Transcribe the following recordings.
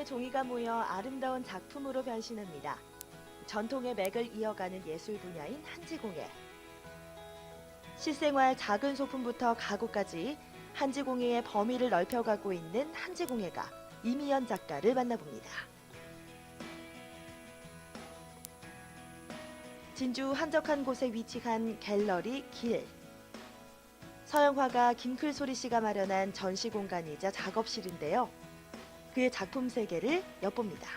개의 종이가 모여 아름다운 작품으로 변신합니다. 전통의 맥을 이어가는 예술 분야인 한지공예. 실생활 작은 소품부터 가구까지 한지공예의 범위를 넓혀가고 있는 한지공예가 이미연 작가를 만나봅니다. 진주 한적한 곳에 위치한 갤러리 길. 서양 화가 김클소리 씨가 마련한 전시 공간이자 작업실인데요. 그의 작품 세계를 엿봅니다.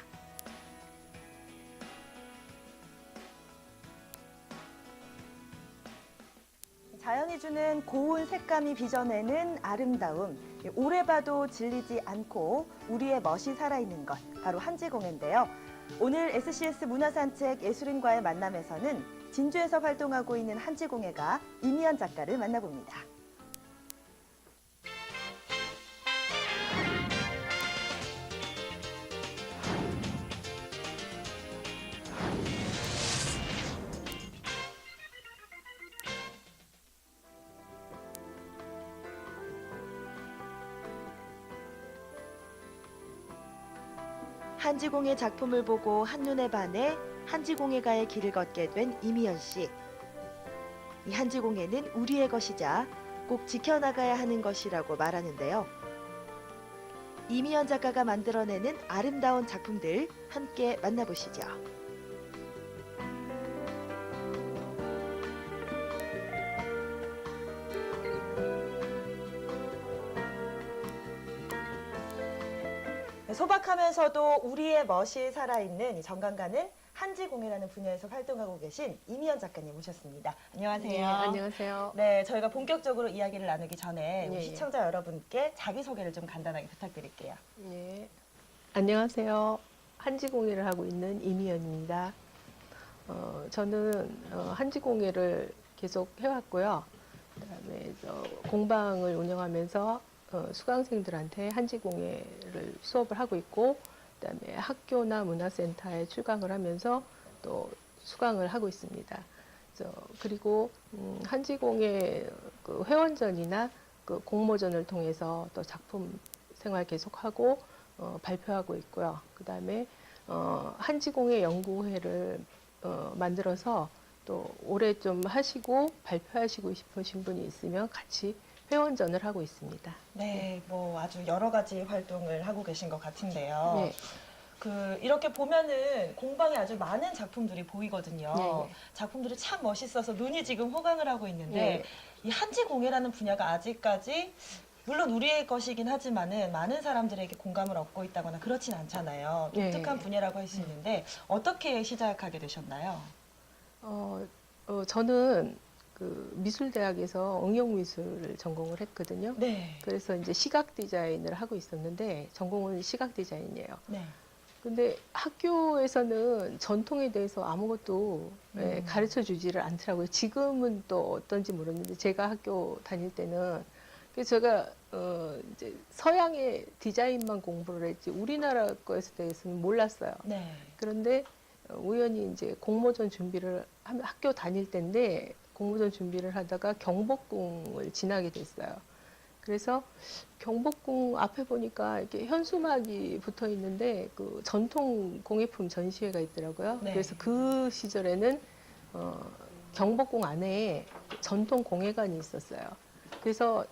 자연이 주는 고운 색감이 빚어내는 아름다움, 오래 봐도 질리지 않고 우리의 멋이 살아있는 것, 바로 한지공예인데요. 오늘 SCS 문화산책 예술인과의 만남에서는 진주에서 활동하고 있는 한지공예가 이미연 작가를 만나봅니다. 한지공예 작품을 보고 한눈에 반해 한지공예가의 길을 걷게 된 이미연 씨. 이 한지공예는 우리의 것이자 꼭 지켜나가야 하는 것이라고 말하는데요. 이미연 작가가 만들어내는 아름다운 작품들 함께 만나보시죠. 소박하면서도 우리의 멋이 살아있는 이 정감가는 한지공예라는 분야에서 활동하고 계신 이미연 작가님 모셨습니다. 안녕하세요. 네, 안녕하세요. 네, 저희가 본격적으로 이야기를 나누기 전에 우리 예, 시청자 여러분께 자기소개를 좀 간단하게 부탁드릴게요. 예. 안녕하세요. 한지공예를 하고 있는 이미연입니다. 저는 한지공예를 계속 해왔고요. 그다음에 공방을 운영하면서 수강생들한테 한지공예를 수업을 하고 있고, 그다음에 학교나 문화센터에 출강을 하면서 또 수강을 하고 있습니다. 그리고 한지공예 그 회원전이나 그 공모전을 통해서 또 작품 생활 계속하고 발표하고 있고요. 그다음에 한지공예 연구회를 만들어서 또 올해 좀 하시고 발표하시고 싶으신 분이 있으면 같이 회원전을 하고 있습니다. 네, 뭐 아주 여러 가지 활동을 하고 계신 것 같은데요. 네. 이렇게 보면은 공방에 아주 많은 작품들이 보이거든요. 네. 작품들이 참 멋있어서 눈이 지금 호강을 하고 있는데 네. 이 한지공예라는 분야가 아직까지 물론 우리의 것이긴 하지만은 많은 사람들에게 공감을 얻고 있다거나 그렇진 않잖아요. 독특한 네. 분야라고 할 수 있는데 어떻게 시작하게 되셨나요? 저는 그 미술대학에서 응용미술을 전공을 했거든요. 네. 그래서 이제 시각 디자인을 하고 있었는데 전공은 시각 디자인이에요. 네. 근데 학교에서는 전통에 대해서 아무것도 가르쳐 주지를 않더라고요. 지금은 또 어떤지 모르겠는데 제가 학교 다닐 때는 그래서 제가 이제 서양의 디자인만 공부를 했지 우리나라 거에 대해서는 몰랐어요. 네. 그런데 우연히 이제 공모전 준비를 하면 학교 다닐 때인데 공모전 준비를 하다가 경복궁을 지나게 됐어요. 그래서 경복궁 앞에 보니까 이렇게 현수막이 붙어 있는데 그 전통 공예품 전시회가 있더라고요. 네. 그래서 그 시절에는 경복궁 안에 전통 공예관이 있었어요. 그래서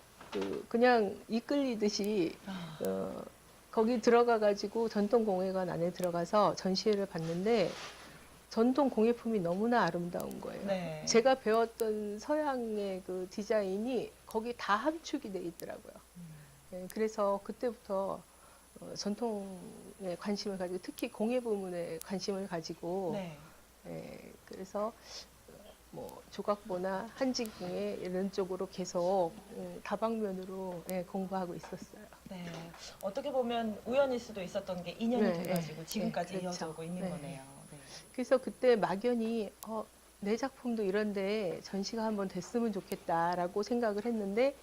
그냥 이끌리듯이 거기 들어가 가지고 전통 공예관 안에 들어가서 전시회를 봤는데 전통 공예품이 너무나 아름다운 거예요. 네. 제가 배웠던 서양의 그 디자인이 거기 다 함축이 돼 있더라고요. 네, 그래서 그때부터 전통에 관심을 가지고 특히 공예 부문에 관심을 가지고 네. 그래서 뭐 조각보나 한지공예 이런 쪽으로 계속 다방면으로 공부하고 있었어요. 네. 어떻게 보면 우연일 수도 있었던 게 인연이 네, 돼가지고 지금까지 그렇죠. 이어져 오고 있는 네. 거네요. 네. 그래서 그때 막연히 내 작품도 이런데 전시가 한번 됐으면 좋겠다라고 생각을 했는데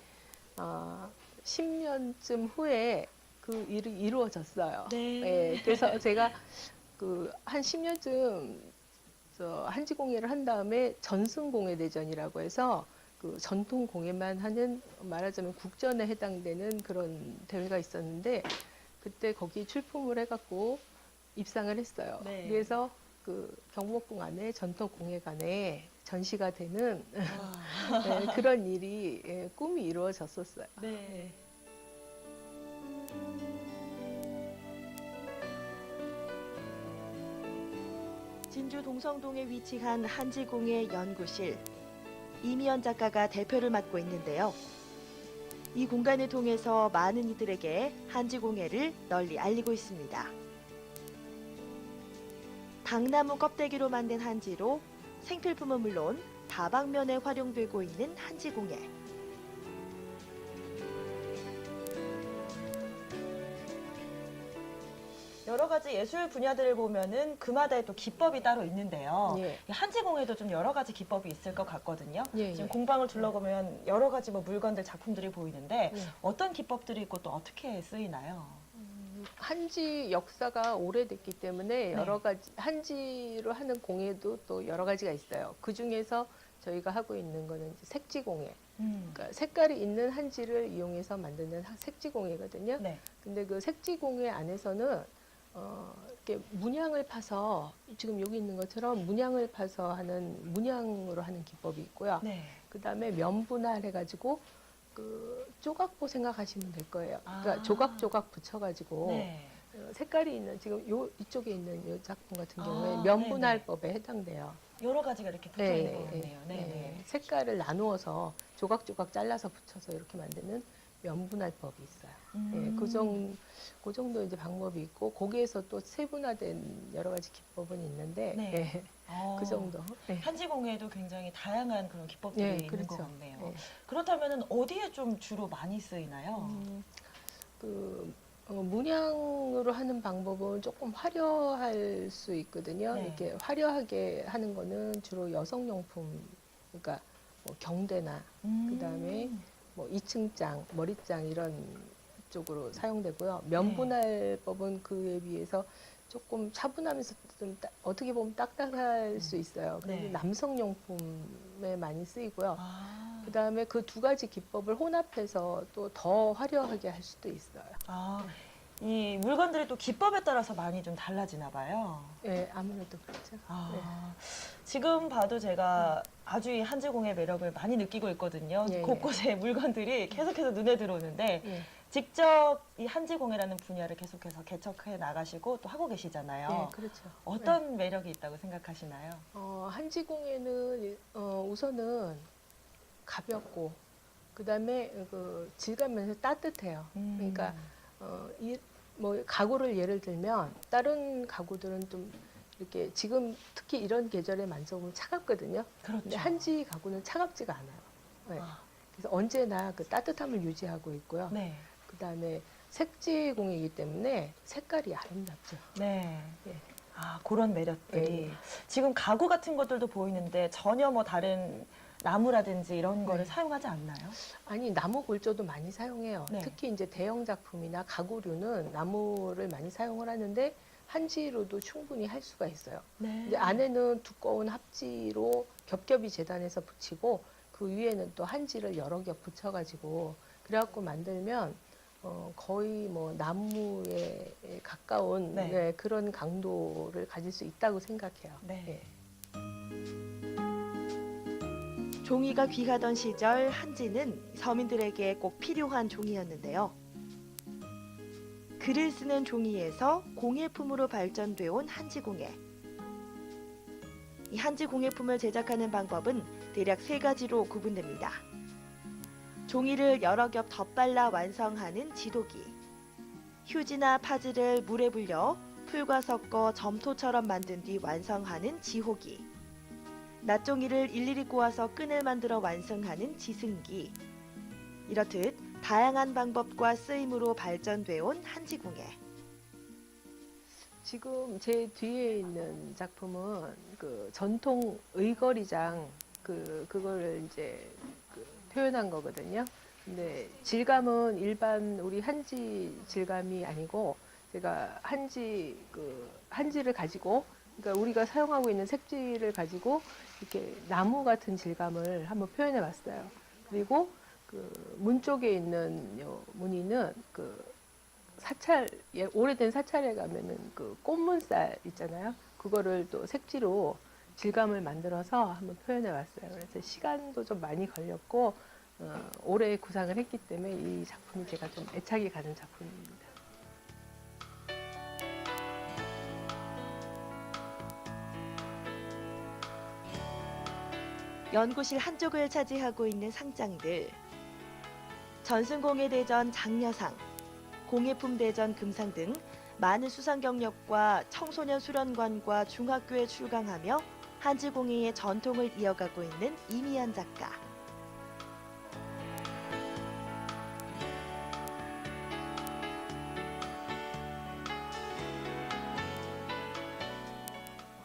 10년쯤 후에 그 일이 이루어졌어요. 네. 그래서 제가 한 10년쯤 한지공예를 한 다음에 전승공예대전이라고 해서 그 전통 공예만 하는 말하자면 국전에 해당되는 그런 대회가 있었는데 그때 거기 출품을 해갖고 입상을 했어요. 네. 그래서 그 경복궁 안에 전통공예관에 전시가 되는 네, 그런 일이 꿈이 이루어졌었어요. 네. 진주 동성동에 위치한 한지공예 연구실. 이미연 작가가 대표를 맡고 있는데요. 이 공간을 통해서 많은 이들에게 한지공예를 널리 알리고 있습니다. 당나무 껍데기로 만든 한지로 생필품은 물론 다방면에 활용되고 있는 한지공예. 여러 가지 예술 분야들을 보면은 그마다의 또 기법이 따로 있는데요. 예. 한지공예도 좀 여러 가지 기법이 있을 것 같거든요. 예, 지금 예. 공방을 둘러보면 여러 가지 뭐 물건들, 작품들이 보이는데 예. 어떤 기법들이 있고 또 어떻게 쓰이나요? 한지 역사가 오래됐기 때문에 여러 가지 한지로 하는 공예도 또 여러 가지가 있어요. 그 중에서 저희가 하고 있는 거는 이제 색지공예. 그러니까 색깔이 있는 한지를 이용해서 만드는 색지공예거든요. 네. 근데 그 색지공예 안에서는 이렇게 문양을 파서 지금 여기 있는 것처럼 문양을 파서 하는 문양으로 하는 기법이 있고요. 네. 그다음에 면분할 해가지고 그 조각보 생각하시면 될 거예요. 그러니까 아. 조각조각 붙여가지고 네. 색깔이 있는 지금 요 이쪽에 있는 이 작품 같은 아, 경우에 면분할법에 해당돼요. 여러 가지가 이렇게 붙어 있는 것 같네요. 네. 네. 색깔을 나누어서 조각조각 잘라서 붙여서 이렇게 만드는 면분할법이 있어요. 그 정도 이제 방법이 있고 거기에서 또 세분화된 여러 가지 기법은 있는데 네. 그 정도. 네. 한지공예도 굉장히 다양한 그런 기법들이 네, 있는 그렇죠. 것 같네요. 네. 그렇다면 어디에 좀 주로 많이 쓰이나요? 문양으로 하는 방법은 조금 화려할 수 있거든요. 네. 이렇게 화려하게 하는 거는 주로 여성용품, 그러니까 뭐 경대나 그다음에 뭐 이층장, 머리장 이런 쪽으로 사용되고요. 면분할법은 그에 비해서 조금 차분하면서 좀 어떻게 보면 딱딱할 수 있어요. 그런데 네. 남성용품에 많이 쓰이고요. 아, 그다음에 그 두 가지 기법을 혼합해서 또 더 화려하게 할 수도 있어요. 아, 이 물건들이 또 기법에 따라서 많이 좀 달라지나 봐요. 네, 아무래도 그렇죠. 아, 지금 봐도 제가 아주 이 한지공예 매력을 많이 느끼고 있거든요. 예, 예. 곳곳에 물건들이 계속해서 눈에 들어오는데 예. 직접 이 한지공예라는 분야를 계속해서 개척해 나가시고 또 하고 계시잖아요. 네, 그렇죠. 어떤 매력이 있다고 생각하시나요? 한지공예는 우선은 가볍고 그다음에 그 질감면서 따뜻해요. 그러니까 뭐 가구를 예를 들면 다른 가구들은 좀 이렇게 지금 특히 이런 계절에 만져보면 차갑거든요. 그렇죠. 근데 한지 가구는 차갑지가 않아요. 네. 아, 그래서 언제나 그 따뜻함을 유지하고 있고요. 네. 그다음에 색지공예이기 때문에 색깔이 아름답죠. 네. 예. 아, 그런 매력들이. 예. 지금 가구 같은 것들도 보이는데 전혀 뭐 다른 나무라든지 이런 거를 네. 사용하지 않나요? 아니 나무 골조도 많이 사용해요. 네. 특히 이제 대형 작품이나 가구류는 나무를 많이 사용을 하는데 한지로도 충분히 할 수가 있어요. 네. 이제 안에는 두꺼운 합지로 겹겹이 재단해서 붙이고 그 위에는 또 한지를 여러 겹 붙여가지고 그래갖고 만들면 거의 뭐 나무에 가까운 네. 네, 그런 강도를 가질 수 있다고 생각해요. 네. 예. 종이가 귀하던 시절 한지는 서민들에게 꼭 필요한 종이였는데요. 글을 쓰는 종이에서 공예품으로 발전돼 온 한지공예. 이 한지공예품을 제작하는 방법은 대략 3가지로 구분됩니다. 종이를 여러 겹 덧발라 완성하는 지도기. 휴지나 파지를 물에 불려 풀과 섞어 점토처럼 만든 뒤 완성하는 지호기. 낫종이를 일일이 꼬아서 끈을 만들어 완성하는 지승기. 이렇듯 다양한 방법과 쓰임으로 발전돼 온 한지공예. 지금 제 뒤에 있는 작품은 그 전통 의거리장 그거를 이제 표현한 거거든요. 근데 질감은 일반 우리 한지 질감이 아니고 제가 한지를 가지고 그러니까 우리가 사용하고 있는 색지를 가지고 이렇게 나무 같은 질감을 한번 표현해 봤어요. 그리고 그 문 쪽에 있는 요 무늬는 그 사찰, 오래된 사찰에 가면은 그 꽃문살 있잖아요. 그거를 또 색지로 질감을 만들어서 한번 표현해 왔어요. 그래서 시간도 좀 많이 걸렸고 오래 구상을 했기 때문에 이 작품이 제가 좀 애착이 가는 작품입니다. 연구실 한쪽을 차지하고 있는 상장들. 전승공예대전 장려상, 공예품대전 금상 등 많은 수상 경력과 청소년 수련관과 중학교에 출강하며 한지공예의 전통을 이어가고 있는 이미연 작가.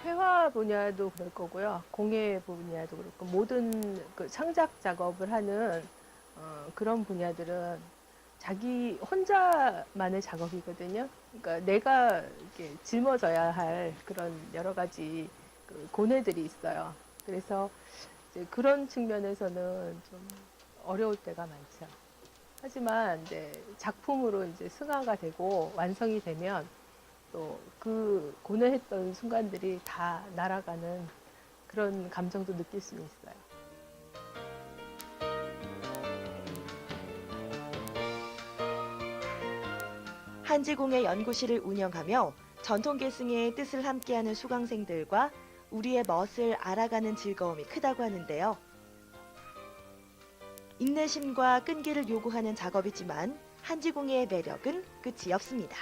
회화 분야도 그럴 거고요. 공예 분야도 그렇고 모든 그 창작 작업을 하는 그런 분야들은 자기 혼자만의 작업이거든요. 그러니까 내가 이렇게 짊어져야 할 그런 여러 가지 그 고뇌들이 있어요. 그래서 이제 그런 측면에서는 좀 어려울 때가 많죠. 하지만 이제 작품으로 이제 승화가 되고 완성이 되면 또 그 고뇌했던 순간들이 다 날아가는 그런 감정도 느낄 수는 있어요. 한지공예 연구실을 운영하며 전통 계승의 뜻을 함께하는 수강생들과 우리의 멋을 알아가는 즐거움이 크다고 하는데요. 인내심과 끈기를 요구하는 작업이지만 한지공예의 매력은 끝이 없습니다.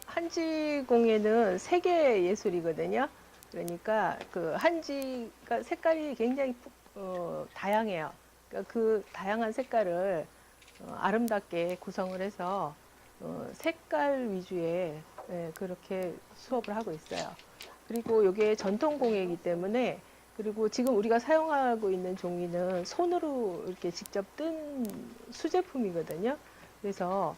한지공예는 세계 예술이거든요. 그러니까 그 한지가 색깔이 굉장히 다양해요. 그러니까 그 다양한 색깔을 아름답게 구성을 해서 색깔 위주의 그렇게 수업을 하고 있어요. 그리고 이게 전통공예이기 때문에 그리고 지금 우리가 사용하고 있는 종이는 손으로 이렇게 직접 뜬 수제품이거든요. 그래서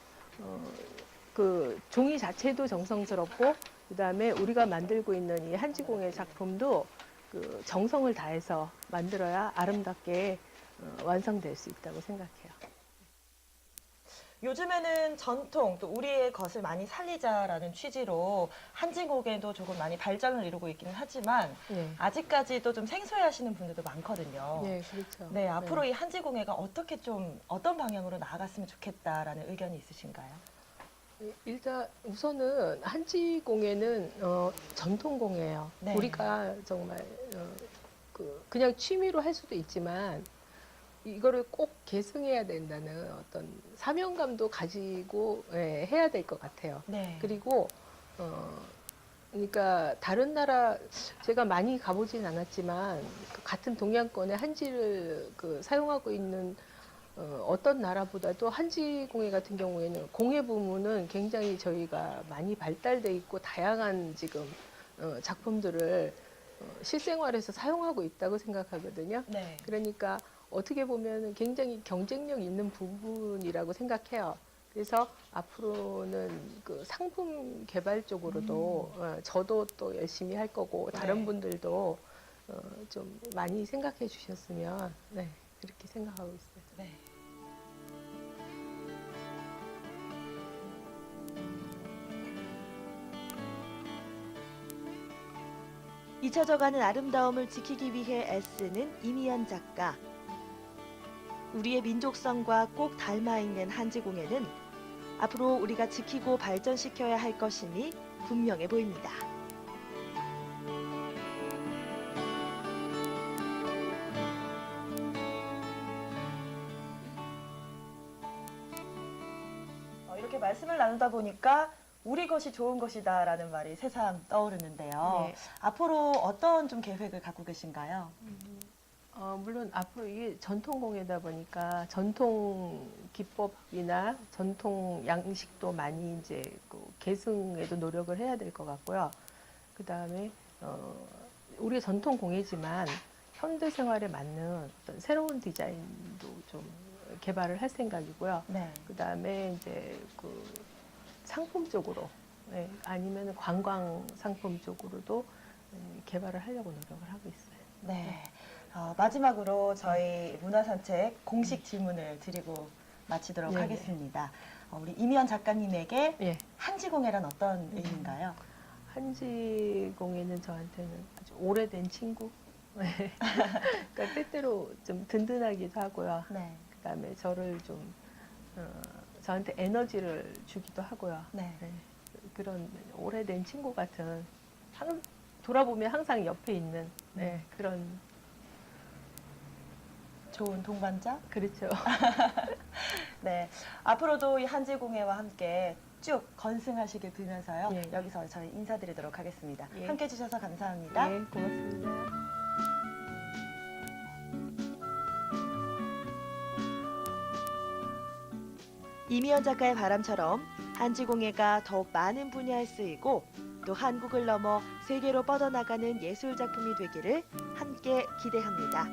그 종이 자체도 정성스럽고 그다음에 우리가 만들고 있는 이 한지공예 작품도 그 정성을 다해서 만들어야 아름답게 완성될 수 있다고 생각해요. 요즘에는 전통, 또 우리의 것을 많이 살리자라는 취지로 한지공예도 조금 많이 발전을 이루고 있기는 하지만 네, 아직까지도 좀 생소해하시는 분들도 많거든요. 네, 그렇죠. 네, 앞으로 이 한지공예가 어떻게 좀 어떤 방향으로 나아갔으면 좋겠다라는 의견이 있으신가요? 일단 우선은 한지공예는 전통공예예요. 네. 우리가 정말 그냥 취미로 할 수도 있지만 이거를 꼭 계승해야 된다는 어떤 사명감도 가지고 해야 될 것 같아요. 네. 그리고 그러니까 다른 나라 제가 많이 가보진 않았지만 그 같은 동양권의 한지를 그 사용하고 있는 어떤 나라보다도 한지 공예 같은 경우에는 공예 부문은 굉장히 저희가 많이 발달돼 있고 다양한 지금 작품들을 실생활에서 사용하고 있다고 생각하거든요. 네. 그러니까 어떻게 보면 굉장히 경쟁력 있는 부분이라고 생각해요. 그래서 앞으로는 그 상품 개발 쪽으로도 저도 또 열심히 할 거고 다른 네. 분들도 좀 많이 생각해 주셨으면 네, 그렇게 생각하고 있어요. 네. 잊혀져가는 아름다움을 지키기 위해 애쓰는 이미연 작가. 우리의 민족성과 꼭 닮아 있는 한지공예는 앞으로 우리가 지키고 발전시켜야 할 것임이 분명해 보입니다. 이렇게 말씀을 나누다 보니까 우리 것이 좋은 것이다라는 말이 새삼 떠오르는데요. 네. 앞으로 어떤 좀 계획을 갖고 계신가요? 물론 앞으로 이게 전통공예다 보니까 전통 기법이나 전통 양식도 많이 이제 그 계승에도 노력을 해야 될 것 같고요. 그 다음에 우리의 전통 공예지만 현대 생활에 맞는 어떤 새로운 디자인도 좀 개발을 할 생각이고요. 네. 그 다음에 이제 그 상품 쪽으로 아니면 관광 상품 쪽으로도 개발을 하려고 노력을 하고 있어요. 네. 마지막으로 저희 문화산책 공식 질문을 드리고 마치도록 네, 네. 하겠습니다. 우리 이미연 작가님에게 예. 한지공예란 어떤 의미인가요? 한지공예는 저한테는 아주 오래된 친구. 그러니까 때때로 좀 든든하기도 하고요. 네. 그다음에 저를 좀 저한테 에너지를 주기도 하고요. 네. 네. 그런 오래된 친구 같은 돌아보면 항상 옆에 있는 그런 좋은 동반자? 그렇죠. 네. 앞으로도 이 한지공예와 함께 쭉 건승하시길 빌면서요. 예. 여기서 저희 인사드리도록 하겠습니다. 예. 함께 해주셔서 감사합니다. 네, 고맙습니다. 이미연 작가의 바람처럼 한지공예가 더욱 많은 분야에 쓰이고 또 한국을 넘어 세계로 뻗어나가는 예술 작품이 되기를 함께 기대합니다.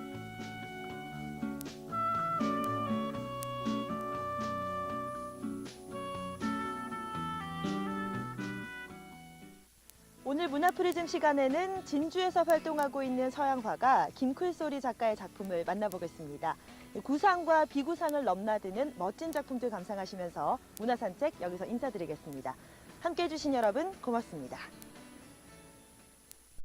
오늘 문화프리즘 시간에는 진주에서 활동하고 있는 서양 화가 김클소리 작가의 작품을 만나보겠습니다. 구상과 비구상을 넘나드는 멋진 작품들 감상하시면서 문화산책 여기서 인사드리겠습니다. 함께해 주신 여러분 고맙습니다.